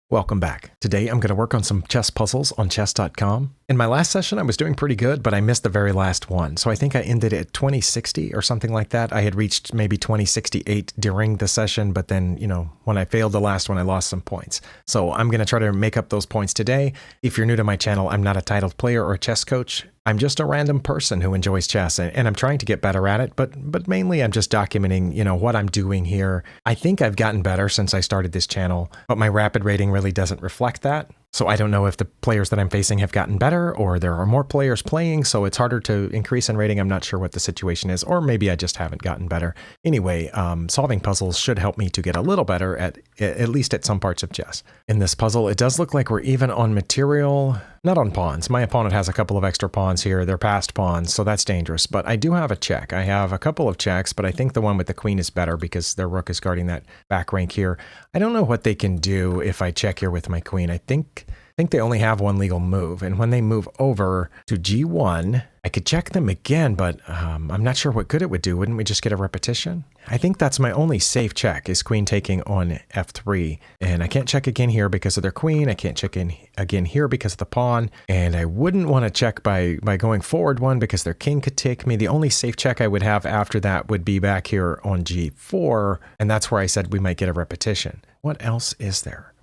Welcome back. Today I'm going to work on some chess puzzles on chess.com. In my last session I was doing pretty good, but I missed the very last one. So I think I ended at 2060 or something like that. I had reached maybe 2068 during the session, but then, when I failed the last one, I lost some points. So I'm going to try to make up those points today. If you're new to my channel, I'm not a titled player or a chess coach. I'm just a random person who enjoys chess, and I'm trying to get better at it, but mainly I'm just documenting, what I'm doing here. I think I've gotten better since I started this channel, but my rapid rating really doesn't reflect that. So I don't know if the players that I'm facing have gotten better or there are more players playing, so it's harder to increase in rating. I'm not sure what the situation is, or maybe I just haven't gotten better. Anyway, solving puzzles should help me to get a little better at least at some parts of chess. In this puzzle, it does look like we're even on material, not on pawns. My opponent has a couple of extra pawns here. They're passed pawns, so that's dangerous. But I do have a check. I have a couple of checks, but I think the one with the queen is better because their rook is guarding that back rank here. I don't know what they can do if I check here with my queen. I think they only have one legal move, and when they move over to g1, I could check them again, but I'm not sure what good it would do. Wouldn't we just get a repetition? I think that's my only safe check, is queen taking on f3, and I can't check again here because of their queen. I can't check in again here because of the pawn, and I wouldn't want to check by going forward one because their king could take me. The only safe check I would have after that would be back here on g4, and that's where I said we might get a repetition. What else is there?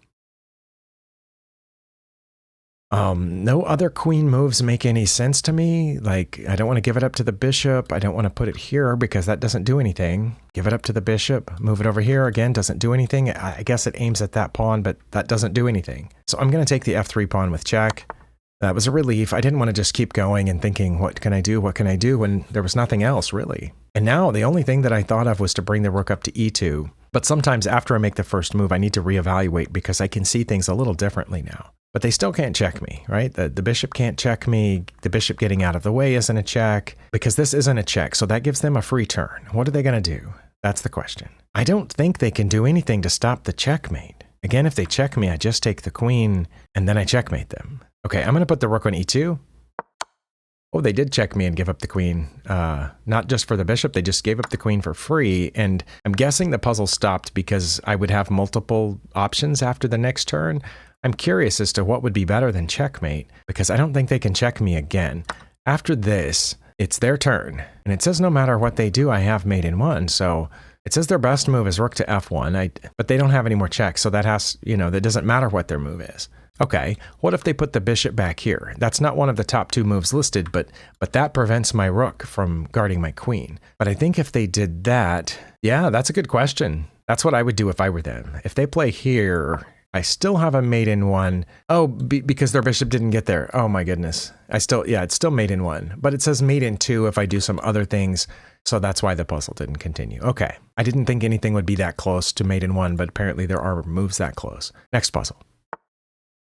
No other queen moves make any sense to me. Like, I don't want to give it up to the bishop. I don't want to put it here because that doesn't do anything. Give it up to the bishop, move it over here, again, doesn't do anything. I guess it aims at that pawn, but that doesn't do anything. So I'm going to take the f3 pawn with check. That was a relief. I didn't want to just keep going and thinking, what can I do, when there was nothing else, really. And now the only thing that I thought of was to bring the rook up to e2. But sometimes after I make the first move, I need to reevaluate because I can see things a little differently now. But they still can't check me, right? The bishop can't check me. The bishop getting out of the way isn't a check because this isn't a check. So that gives them a free turn. What are they going to do? That's the question. I don't think they can do anything to stop the checkmate. Again, if they check me, I just take the queen and then I checkmate them. Okay, I'm going to put the rook on e2. Oh, they did check me and give up the queen. Not just for the bishop, they just gave up the queen for free. And I'm guessing the puzzle stopped because I would have multiple options after the next turn. I'm curious as to what would be better than checkmate, because I don't think they can check me again. After this, it's their turn. And it says no matter what they do, I have mate in one. So it says their best move is rook to f1, but they don't have any more checks. So that has, that doesn't matter what their move is. Okay, what if they put the bishop back here? That's not one of the top two moves listed, but that prevents my rook from guarding my queen. But I think if they did that, yeah, that's a good question. That's what I would do if I were them. If they play here, I still have a mate in one. Oh, because their bishop didn't get there. Oh my goodness. It's still mate in one, but it says mate in two if I do some other things. So that's why the puzzle didn't continue. Okay, I didn't think anything would be that close to mate in one, but apparently there are moves that close. Next puzzle.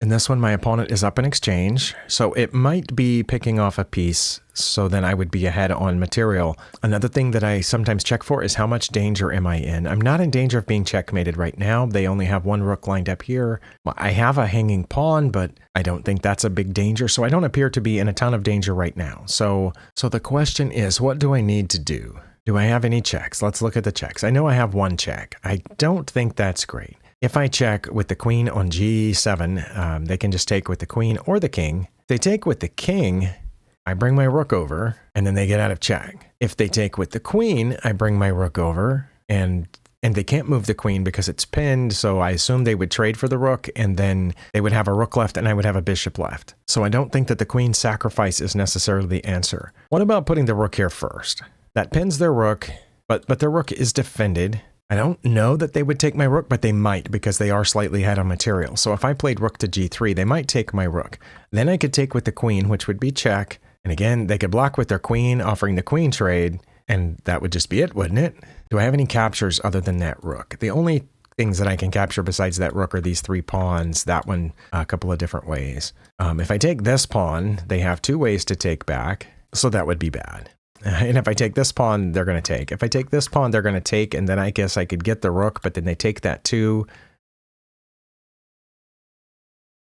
In this one, my opponent is up in exchange, so it might be picking off a piece, so then I would be ahead on material. Another thing that I sometimes check for is how much danger am I in. I'm not in danger of being checkmated right now. They only have one rook lined up here. I have a hanging pawn, but I don't think that's a big danger, so I don't appear to be in a ton of danger right now. So the question is, what do I need to do? Do I have any checks? Let's look at the checks. I know I have one check. I don't think that's great. If I check with the queen on g7, they can just take with the queen or the king. If they take with the king, I bring my rook over, and then they get out of check. If they take with the queen, I bring my rook over, and they can't move the queen because it's pinned, so I assume they would trade for the rook, and then they would have a rook left, and I would have a bishop left. So I don't think that the queen sacrifice is necessarily the answer. What about putting the rook here first? That pins their rook, but their rook is defended. I don't know that they would take my rook, but they might because they are slightly ahead on material. So if I played rook to g3, they might take my rook. Then I could take with the queen, which would be check. And again, they could block with their queen, offering the queen trade, and that would just be it, wouldn't it? Do I have any captures other than that rook? The only things that I can capture besides that rook are these three pawns, that one a couple of different ways. If I take this pawn, they have two ways to take back, so that would be bad. And if I take this pawn, they're going to take. If I take this pawn, they're going to take, and then I guess I could get the rook, but then they take that too.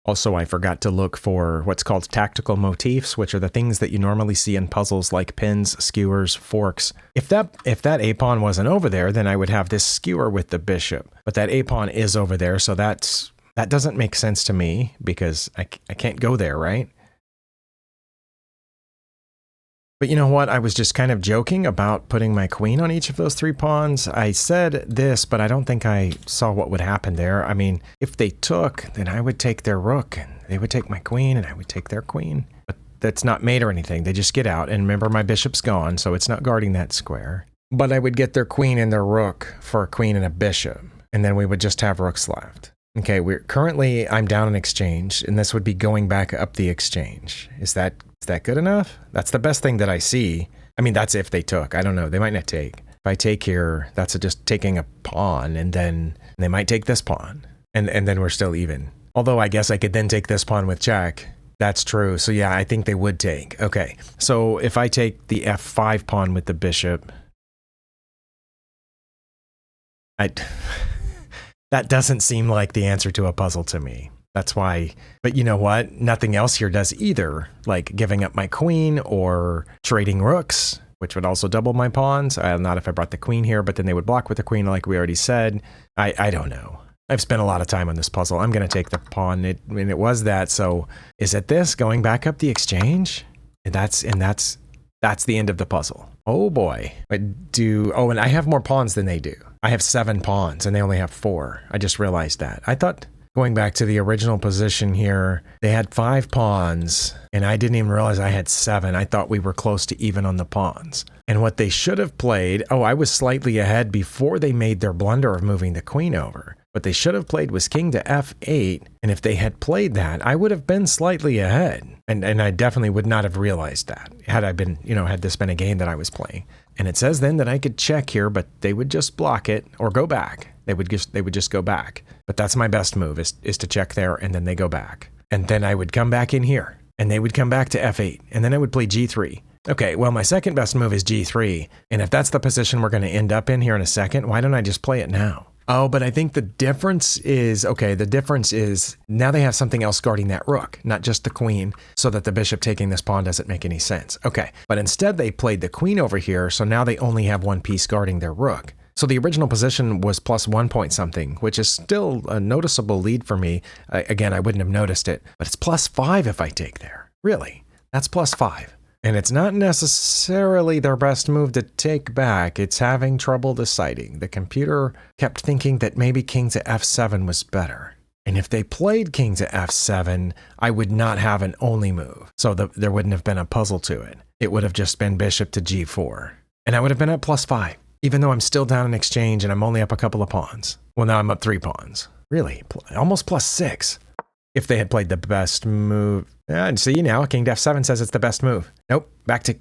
Also, I forgot to look for what's called tactical motifs, which are the things that you normally see in puzzles like pins, skewers, forks. If that a-pawn wasn't over there, then I would have this skewer with the bishop. But that a-pawn is over there, so that's That doesn't make sense to me because I can't go there, right? But you know what? I was just kind of joking about putting my queen on each of those 3 pawns. I said this, but I don't think I saw what would happen there. I mean, if they took, then I would take their rook, and they would take my queen, and I would take their queen. But that's not mate or anything. They just get out. And remember, my bishop's gone, so it's not guarding that square. But I would get their queen and their rook for a queen and a bishop. And then we would just have rooks left. Okay, I'm down an exchange, and this would be going back up the exchange. Is that good enough? That's the best thing that I see. I mean, that's if they took. I don't know. They might not take. If I take here, that's just taking a pawn, and then they might take this pawn, and then we're still even. Although I guess I could then take this pawn with check. That's true. So yeah, I think they would take. Okay, so if I take the f5 pawn with the bishop, that doesn't seem like the answer to a puzzle to me. That's why, but you know what? Nothing else here does either, like giving up my queen or trading rooks, which would also double my pawns. Not if I brought the queen here, but then they would block with the queen like we already said. I don't know. I've spent a lot of time on this puzzle. I'm going to take the pawn. It was that, so is it this going back up the exchange? And that's the end of the puzzle. Oh boy. And I have more pawns than they do. I have 7 pawns and they only have 4. I just realized that. I thought, going back to the original position here, they had 5 pawns and I didn't even realize I had 7. I thought we were close to even on the pawns. And what they should have played, I was slightly ahead before they made their blunder of moving the queen over. What they should have played was king to f8, and if they had played that, I would have been slightly ahead. And I definitely would not have realized that had I been, had this been a game that I was playing. And it says then that I could check here, but they would just block it or go back. They would just go back. But that's my best move is to check there, and then they go back. And then I would come back in here, and they would come back to f8, and then I would play g3. Okay, well, my second best move is g3, and if that's the position we're going to end up in here in a second, why don't I just play it now? Oh, but I think the difference is now they have something else guarding that rook, not just the queen, so that the bishop taking this pawn doesn't make any sense. Okay, but instead they played the queen over here, so now they only have one piece guarding their rook. So the original position was +1 point something, which is still a noticeable lead for me. Again, I wouldn't have noticed it, but it's +5 if I take there. Really, that's +5. And it's not necessarily their best move to take back. It's having trouble deciding. The computer kept thinking that maybe king to f7 was better. And if they played king to f7, I would not have an only move. So there wouldn't have been a puzzle to it. It would have just been bishop to g4. And I would have been at +5, even though I'm still down in exchange and I'm only up a couple of pawns. Well, now I'm up 3 pawns. Really? Almost +6. If they had played the best move. And see now, king to f7 says it's the best move. Nope, back to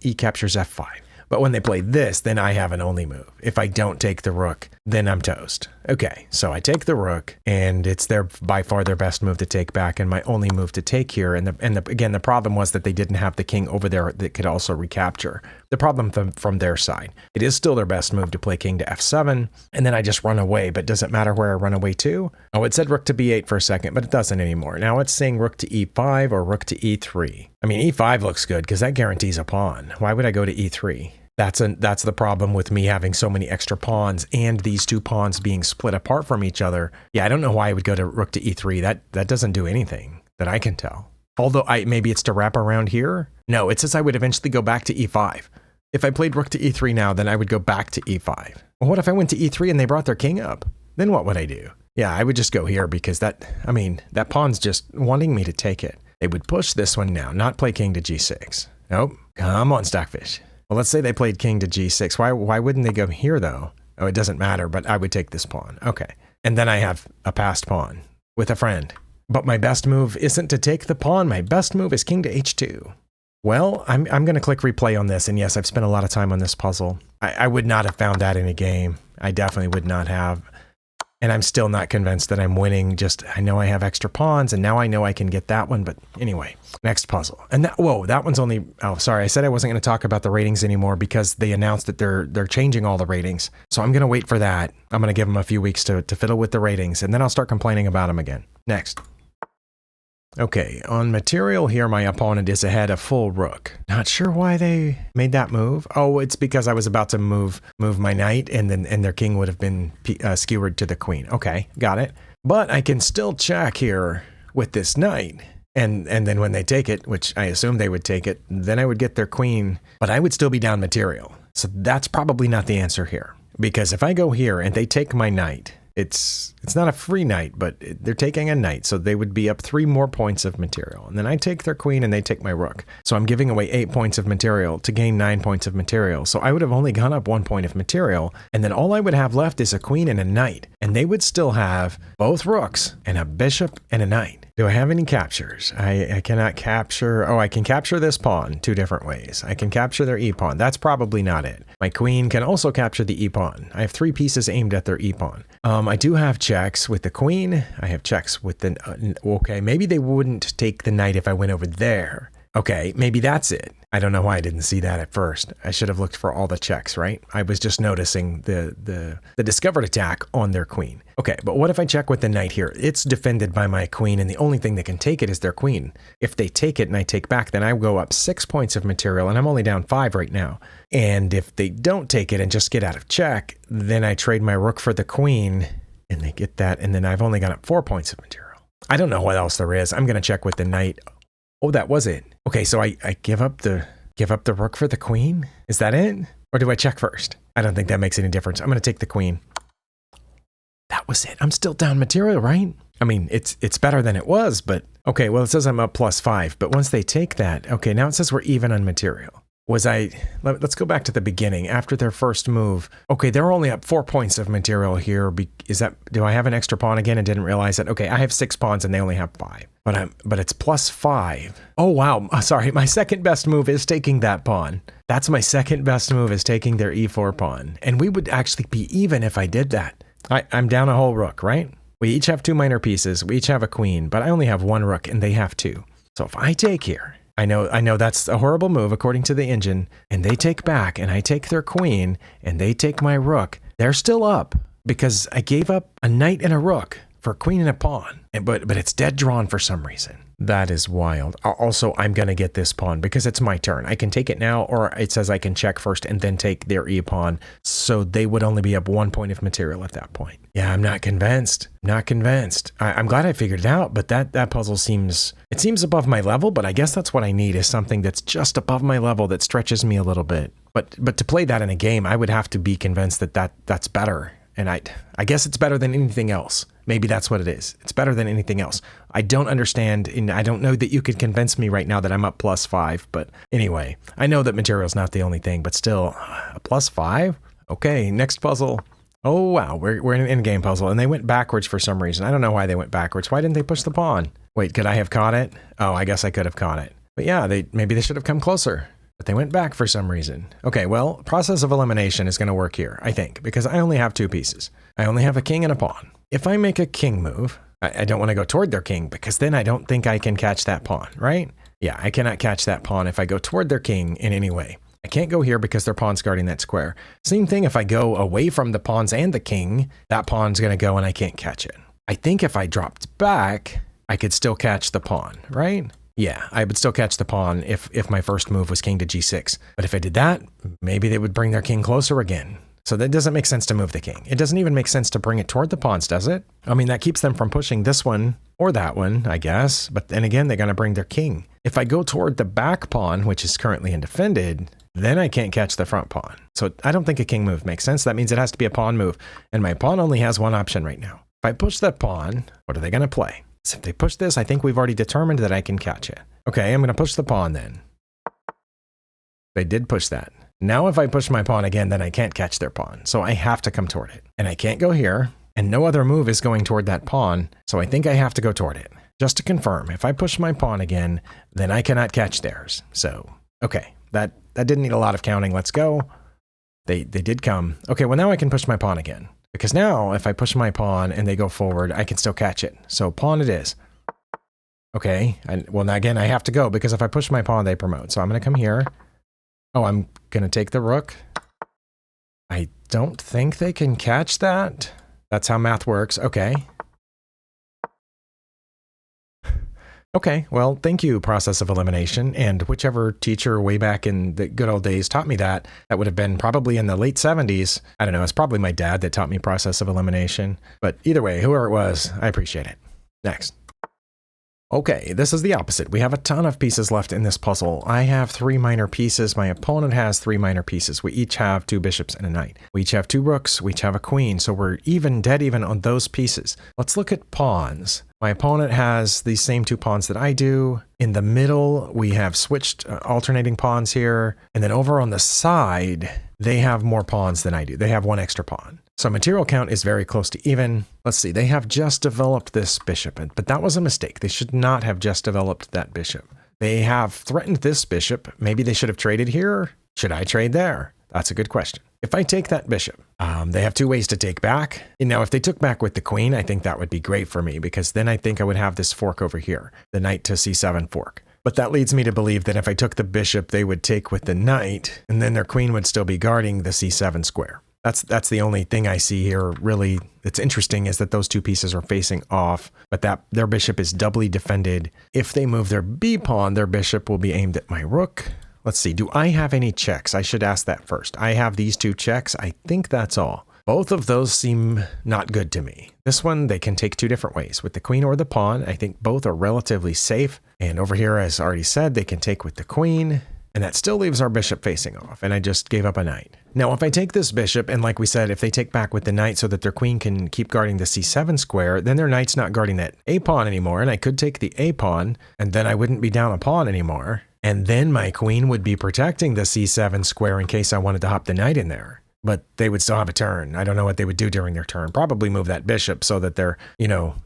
e captures f5. But when they play this, then I have an only move. If I don't take the rook, then I'm toast. Okay, so I take the rook, and it's by far their best move to take back, and my only move to take here. And again, the problem was that they didn't have the king over there that could also recapture. The problem from their side. It is still their best move to play king to f7, and then I just run away. But does it matter where I run away to? Oh, it said rook to b8 for a second, but it doesn't anymore. Now it's saying rook to e5 or rook to e3. I mean, e5 looks good because that guarantees a pawn. Why would I go to e3? That's the problem with me having so many extra pawns and these 2 pawns being split apart from each other. Yeah, I don't know why I would go to rook to e3. That doesn't do anything that I can tell. Although maybe it's to wrap around here. No, it says I would eventually go back to e5. If I played rook to e3 now, then I would go back to e5. Well, what if I went to e3 and they brought their king up? Then what would I do? Yeah, I would just go here because that pawn's just wanting me to take it. They would push this one now, not play king to g6. Nope. Come on, Stockfish. Well, let's say they played king to g6. Why wouldn't they go here, though? Oh, it doesn't matter, but I would take this pawn. Okay. And then I have a passed pawn with a friend. But my best move isn't to take the pawn. My best move is king to h2. Well, I'm going to click replay on this. And yes, I've spent a lot of time on this puzzle. I would not have found that in a game. I definitely would not have. And I'm still not convinced that I'm winning. I know I have extra pawns, and now I know I can get that one. But anyway, next puzzle. And that one's only, sorry, I said I wasn't going to talk about the ratings anymore because they announced that they're changing all the ratings. So I'm going to wait for that. I'm going to give them a few weeks to fiddle with the ratings, and then I'll start complaining about them again. Next. Okay, on material here, my opponent is ahead a full rook. Not sure why they made that move. Oh, it's because I was about to move my knight, and their king would have been skewered to the queen. Okay, got it. But I can still check here with this knight. And then when they take it, which I assume they would take it, then I would get their queen, but I would still be down material. So that's probably not the answer here. Because if I go here and they take my knight, it's not a free knight, but they're taking a knight, so they would be up 3 more points of material. And then I take their queen and they take my rook. So I'm giving away 8 points of material to gain 9 points of material. So I would have only gone up 1 point of material, and then all I would have left is a queen and a knight. And they would still have both rooks and a bishop and a knight. Do I have any captures? I cannot capture. Oh, I can capture this pawn 2 different ways. I can capture their e-pawn. That's probably not it. My queen can also capture the e-pawn. I have 3 pieces aimed at their e-pawn. I do have checks with the queen. I have checks with the... okay, maybe they wouldn't take the knight if I went over there. Okay, maybe that's it. I don't know why I didn't see that at first. I should have looked for all the checks, right? I was just noticing the discovered attack on their queen. Okay, but what if I check with the knight here? It's defended by my queen, and the only thing that can take it is their queen. If they take it and I take back, then I go up 6 points of material, and I'm only down 5 right now. And if they don't take it and just get out of check, then I trade my rook for the queen, and they get that, and then I've only got up 4 points of material. I don't know what else there is. I'm going to check with the knight. Oh, that was it. Okay, so I give up the rook for the queen? Is that it? Or do I check first? I don't think that makes any difference. I'm going to take the queen. That was it. I'm still down material, right? I mean, it's better than it was, but okay, well, it says I'm up +5, but once they take that, okay, now it says we're even on material. Let's go back to the beginning. After their first move, okay, they're only up 4 points of material here. Do I have an extra pawn again and didn't realize it? Okay, I have 6 pawns and they only have 5. But it's +5. Oh, wow. Sorry, my second best move is taking that pawn. That's my second best move, is taking their e4 pawn. And we would actually be even if I did that. I'm down a whole rook, right? We each have 2 minor pieces. We each have a queen, but I only have 1 rook and they have 2. So if I take here, I know that's a horrible move according to the engine, and they take back, and I take their queen, and they take my rook. They're still up because I gave up a knight and a rook for a queen and a pawn, but it's dead drawn for some reason. That is wild. Also, I'm going to get this pawn because it's my turn. I can take it now, or it says I can check first and then take their e-pawn, so they would only be up 1 point of material at that point. Yeah, I'm not convinced. Not convinced. I'm glad I figured it out, but that puzzle seems above my level, but I guess that's what I need, is something that's just above my level that stretches me a little bit. But to play that in a game, I would have to be convinced that's better. And I guess it's better than anything else. Maybe that's what it is. It's better than anything else. I don't understand, and I don't know that you could convince me right now that I'm up +5. But anyway, I know that material's not the only thing, but still, a +5? Okay, next puzzle. Oh, wow, we're in an in-game puzzle, and they went backwards for some reason. I don't know why they went backwards. Why didn't they push the pawn? Wait, could I have caught it? Oh, I guess I could have caught it. But yeah, maybe they should have come closer. But they went back for some reason. Okay, well, process of elimination is going to work here, I think, because I only have 2 pieces. I only have a king and a pawn. If I make a king move, I don't want to go toward their king, because then I don't think I can catch that pawn, right? Yeah, I cannot catch that pawn if I go toward their king in any way. I can't go here because their pawn's guarding that square. Same thing if I go away from the pawns and the king, that pawn's going to go and I can't catch it. I think if I dropped back, I could still catch the pawn, right? Yeah, I would still catch the pawn if my first move was king to g6. But if I did that, maybe they would bring their king closer again. So that doesn't make sense to move the king. It doesn't even make sense to bring it toward the pawns, does it? I mean, that keeps them from pushing this one or that one, I guess. But then again, they're going to bring their king. If I go toward the back pawn, which is currently undefended, then I can't catch the front pawn. So I don't think a king move makes sense. That means it has to be a pawn move. And my pawn only has one option right now. If I push that pawn, what are they going to play? So if they push this, I think we've already determined that I can catch it. Okay, I'm going to push the pawn then. They did push that. Now if I push my pawn again, then I can't catch their pawn. So I have to come toward it. And I can't go here. And no other move is going toward that pawn. So I think I have to go toward it. Just to confirm, if I push my pawn again, then I cannot catch theirs. So, okay, that didn't need a lot of counting. Let's go. They did come. Okay, well now I can push my pawn again. Because now if I push my pawn and they go forward, I can still catch it. So pawn it is. Okay, well now again, I have to go because if I push my pawn, they promote. So I'm going to come here. Oh, I'm going to take the rook. I don't think they can catch that. That's how math works. Okay. Okay, well, thank you, process of elimination. And whichever teacher way back in the good old days taught me that would have been probably in the late 70s. I don't know, it's probably my dad that taught me process of elimination. But either way, whoever it was, I appreciate it. Next. Okay, this is the opposite. We have a ton of pieces left in this puzzle. I have 3 minor pieces. My opponent has 3 minor pieces. We each have 2 bishops and a knight. We each have 2 rooks. We each have a queen. So we're even, dead even on those pieces. Let's look at pawns. My opponent has these same 2 pawns that I do. In the middle, we have switched alternating pawns here. And then over on the side, they have more pawns than I do. They have 1 extra pawn. So material count is very close to even. Let's see, they have just developed this bishop, but that was a mistake. They should not have just developed that bishop. They have threatened this bishop. Maybe they should have traded here. Should I trade there? That's a good question. If I take that bishop, they have 2 ways to take back. And now, if they took back with the queen, I think that would be great for me, because then I think I would have this fork over here, the knight to c7 fork. But that leads me to believe that if I took the bishop, they would take with the knight, and then their queen would still be guarding the c7 square. That's the only thing I see here really that's interesting, is that those 2 pieces are facing off, but that their bishop is doubly defended. If they move their b pawn, their bishop will be aimed at my rook. Let's see, do I have any checks? I should ask that first. I have these 2 checks. I think that's all. Both of those seem not good to me. This one, they can take 2 different ways. With the queen or the pawn, I think both are relatively safe. And over here, as already said, they can take with the queen. And that still leaves our bishop facing off, and I just gave up a knight. Now, if I take this bishop, and like we said, if they take back with the knight so that their queen can keep guarding the c7 square, then their knight's not guarding that a pawn anymore, and I could take the a pawn, and then I wouldn't be down a pawn anymore. And then my queen would be protecting the c7 square in case I wanted to hop the knight in there. But they would still have a turn. I don't know what they would do during their turn. Probably move that bishop so that their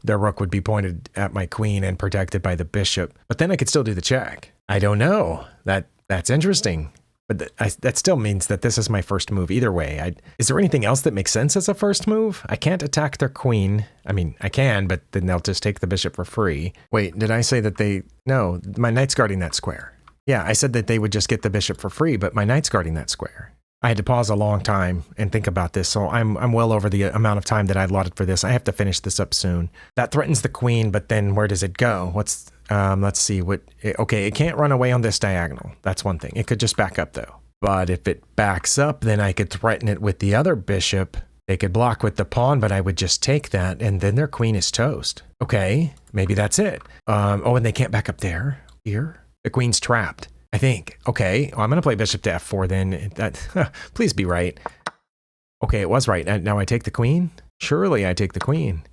rook would be pointed at my queen and protected by the bishop. But then I could still do the check. I don't know. That's interesting. But that still means that this is my first move either way. Is there anything else that makes sense as a first move? I can't attack their queen. I mean, I can, but then they'll just take the bishop for free. Wait, did I say that no, my knight's guarding that square. Yeah, I said that they would just get the bishop for free, but my knight's guarding that square. I had to pause a long time and think about this, so I'm well over the amount of time that I allotted for this. I have to finish this up soon. That threatens the queen, but then where does it go? Let's see okay, it can't run away on this diagonal. That's one thing. It could just back up though. But if it backs up, then I could threaten it with the other bishop. They could block with the pawn, but I would just take that, and then their queen is toast. Okay, maybe that's it. And they can't back up there. Here, the queen's trapped, I think. Okay, well, I'm gonna play bishop to f4 then. Please be right. Okay, it was right. Now I take the queen? Surely I take the queen.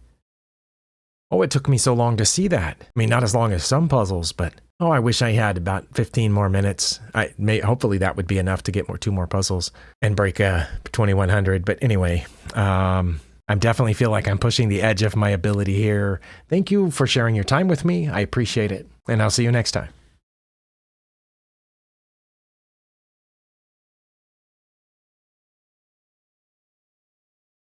Oh, it took me so long to see that. I mean, not as long as some puzzles, but I wish I had about 15 more minutes. Hopefully that would be enough to get 2 more puzzles and break 2100. But anyway, I definitely feel like I'm pushing the edge of my ability here. Thank you for sharing your time with me. I appreciate it. And I'll see you next time.